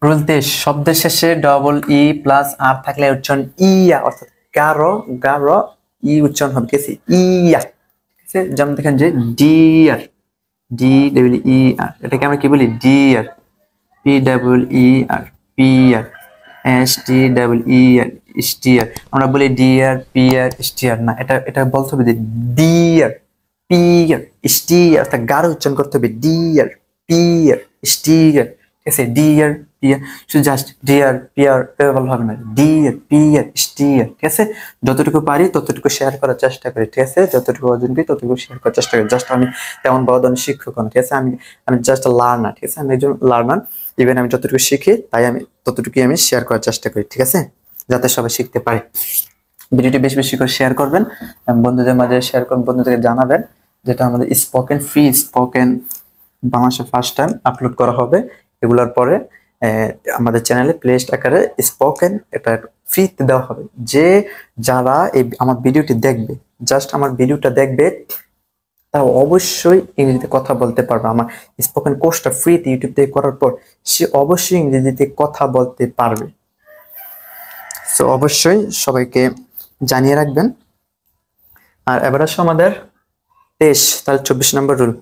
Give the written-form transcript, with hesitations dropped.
Rule 23 শব্দের শেষে double E plus আর থাকলে উচ্চারণ ইয়া, অর্থাৎ গারো গারো ই উচ্চারণ হবে কেসে ইয়া। ঠিক আছে, যেমন দেখেন যে dear, D double E R, এটাকে আমরা কি বলি dear, P double E R peer, S T double E R steer. আমরা বলি ডিয়ার পিয়ার স্টিয়ার না, এটা এটা বলতে হবে যে ডিয়ার পিয়ার স্টিয়ার, অর্থাৎ গাঢ় উচ্চারণ করতে হবে ডিয়ার পিয়ার স্টিয়ার। ঠিক আছে, ডিয়ার পিয়ার, শুধু জাস্ট ডিয়ার পিয়ার বলা হবে না, ডিয়ার পিয়ার স্টিয়ার। ঠিক আছে, যতটুকু পারি ততটুকু শেয়ার করার চেষ্টা করি। ঠিক আছে, যতটুকু অর্জন করি ততটুকু শেয়ার করার চেষ্টা করি। জাস্ট আমি তেমন বড় ধরনের শিক্ষক না, ঠিক আছে, আমি আমি জাস্ট লার্নার। ঠিক আছে, আমি একজন লার্নার। ইভেন আমি যতটুকু শিখি তাই আমি ততটুকু আমি শেয়ার করার চেষ্টা করি। ঠিক আছে, যাতে সবাই শিখতে পারে। ভিডিওটি বেশি বেশি করে শেয়ার করবেন, বন্ধুদের মাঝে শেয়ার করবেন, বন্ধুদেরকে জানাবেন, যেটা আমাদের স্পোকেন ফ্রি স্পোকেন বাংলাদেশে ফার্স্ট টাইম আপলোড করা হবে। এগুলোর পরে আমাদের চ্যানেলে প্লেলিস্ট আকারে স্পোকেন এটা ফ্রিতে দেওয়া হবে। যে যারা এই আমার ভিডিওটি দেখবে, জাস্ট আমার ভিডিওটা দেখবে, তারা অবশ্যই ইংরেজিতে কথা বলতে পারবে। আমার স্পোকেন কোর্সটা ফ্রিতে ইউটিউব থেকে করার পর সে অবশ্যই ইংরেজিতে কথা বলতে পারবে। সো অবশ্যই সবাইকে জানিয়ে রাখবেন। আর এবার আসো আমাদের 23, তাহলে 24 নম্বর রুল।